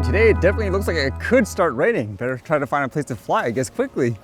today it definitely looks like it could start raining. Better try to find a place to fly, I guess, quickly.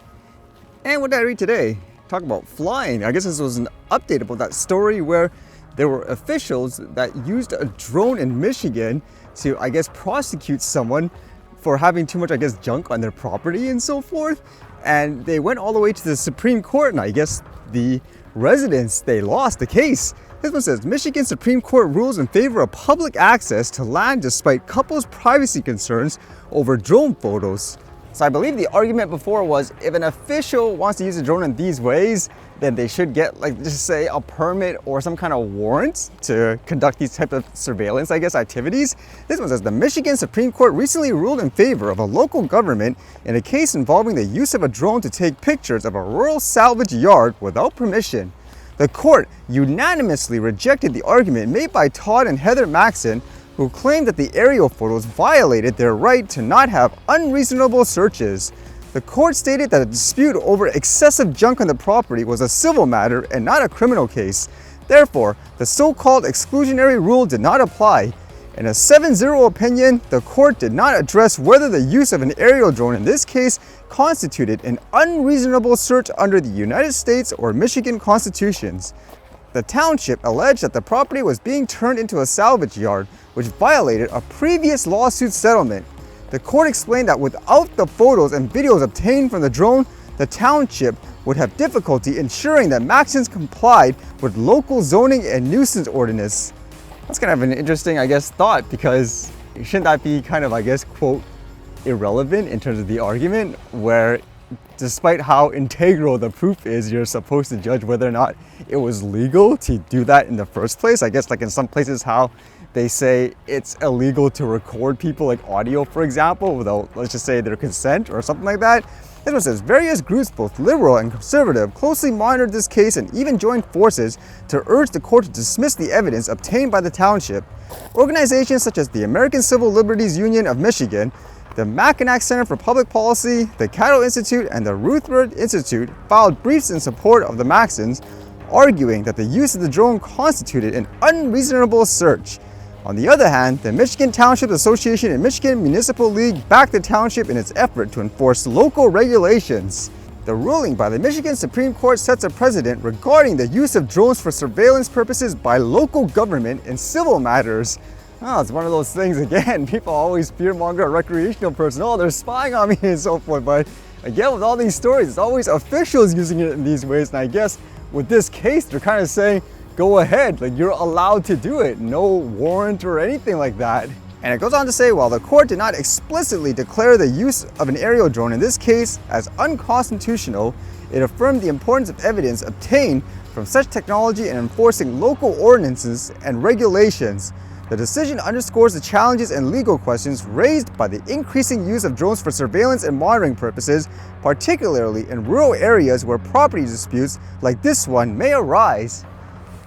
And what did I read today? Talk about flying. I guess this was an update about that story where there were officials that used a drone in Michigan to, I guess, prosecute someone for having too much, I guess, junk on their property and so forth. And they went all the way to the Supreme Court, and I guess the residents, they lost the case. This one says, Michigan Supreme Court rules in favor of public access to land despite couples' privacy concerns over drone photos. So I believe the argument before was if an official wants to use a drone in these ways, then they should get, like, just say a permit or some kind of warrant to conduct these type of surveillance, I guess, activities. This one says, the Michigan Supreme Court recently ruled in favor of a local government in a case involving the use of a drone to take pictures of a rural salvage yard without permission. The court unanimously rejected the argument made by Todd and Heather Maxson, who claimed that the aerial photos violated their right to not have unreasonable searches. The court stated that a dispute over excessive junk on the property was a civil matter and not a criminal case. Therefore, the so-called exclusionary rule did not apply. In a 7-0 opinion, the court did not address whether the use of an aerial drone in this case constituted an unreasonable search under the United States or Michigan constitutions. The township alleged that the property was being turned into a salvage yard, which violated a previous lawsuit settlement. The court explained that without the photos and videos obtained from the drone, the township would have difficulty ensuring that Maxons complied with local zoning and nuisance ordinance. That's kind of an interesting, I guess, thought, because shouldn't that be kind of, I guess, quote, irrelevant in terms of the argument, where despite how integral the proof is, you're supposed to judge whether or not it was legal to do that in the first place? I guess, like in some places, how they say it's illegal to record people, like audio, for example, without, let's just say, their consent or something like that. This one says, various groups, both liberal and conservative, closely monitored this case and even joined forces to urge the court to dismiss the evidence obtained by the township. Organizations such as the American Civil Liberties Union of Michigan, the Mackinac Center for Public Policy, the Cattle Institute, and the Rutherford Institute filed briefs in support of the Maxons, arguing that the use of the drone constituted an unreasonable search. On the other hand, the Michigan Township Association and Michigan Municipal League backed the township in its effort to enforce local regulations. The ruling by the Michigan Supreme Court sets a precedent regarding the use of drones for surveillance purposes by local government in civil matters. Oh, it's one of those things, again, people always fearmonger a recreational person. Oh, they're spying on me and so forth. But again, with all these stories, it's always officials using it in these ways. And I guess with this case, they're kind of saying, go ahead, like you're allowed to do it. No warrant or anything like that. And it goes on to say, while the court did not explicitly declare the use of an aerial drone in this case as unconstitutional, it affirmed the importance of evidence obtained from such technology in enforcing local ordinances and regulations. The decision underscores the challenges and legal questions raised by the increasing use of drones for surveillance and monitoring purposes, particularly in rural areas where property disputes like this one may arise.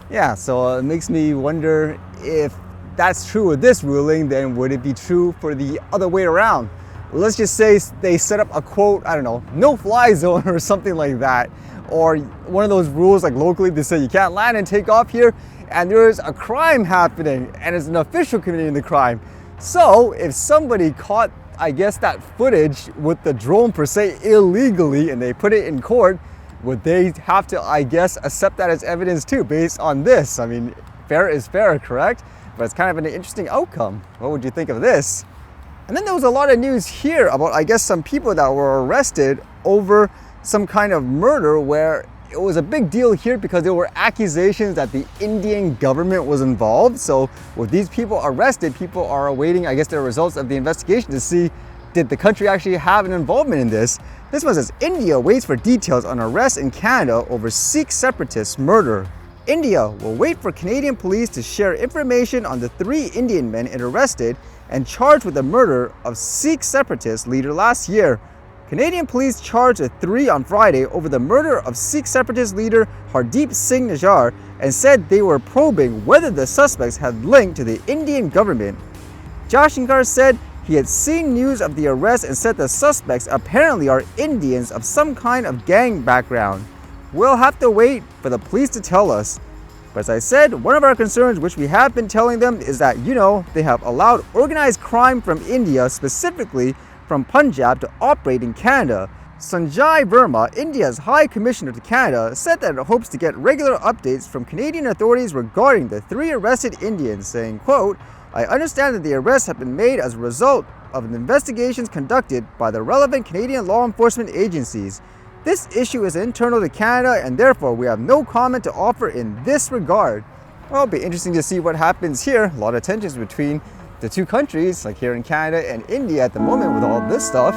Yeah, so it makes me wonder, if that's true with this ruling, then would it be true for the other way around? Let's just say they set up a, quote, I don't know, no-fly zone or something like that. Or one of those rules, like locally, they say you can't land and take off here, and there's a crime happening, and it's an official committing the crime. So if somebody caught, I guess, that footage with the drone per se illegally, and they put it in court, would they have to, I guess, accept that as evidence too, based on this? I mean, fair is fair, correct? But it's kind of an interesting outcome. What would you think of this? And then there was a lot of news here about, I guess, some people that were arrested over some kind of murder, where it was a big deal here because there were accusations that the Indian government was involved. So with these people arrested, people are awaiting, I guess, the results of the investigation to see, did the country actually have an involvement in this? This one says, India waits for details on arrest in Canada over Sikh Separatist murder. India will wait for Canadian police to share information on the 3 Indian men it arrested and charged with the murder of Sikh Separatist leader last year. Canadian police charged the 3 on Friday over the murder of Sikh Separatist leader Hardeep Singh Nijjar and said they were probing whether the suspects had link to the Indian government. Jashankar said he had seen news of the arrest and said the suspects apparently are Indians of some kind of gang background. We'll have to wait for the police to tell us. But as I said, one of our concerns, which we have been telling them, is that, they have allowed organized crime from India, specifically from Punjab, to operate in Canada. Sanjay Verma, India's High Commissioner to Canada, said that it hopes to get regular updates from Canadian authorities regarding the 3 arrested Indians, saying, quote, "I understand that the arrests have been made as a result of investigations conducted by the relevant Canadian law enforcement agencies. This issue is internal to Canada, and therefore we have no comment to offer in this regard." Well, it'll be interesting to see what happens here. A lot of tensions between the two countries, like here in Canada and India at the moment with all this stuff.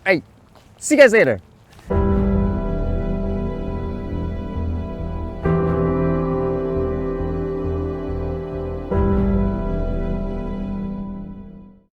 Hey, see you guys later.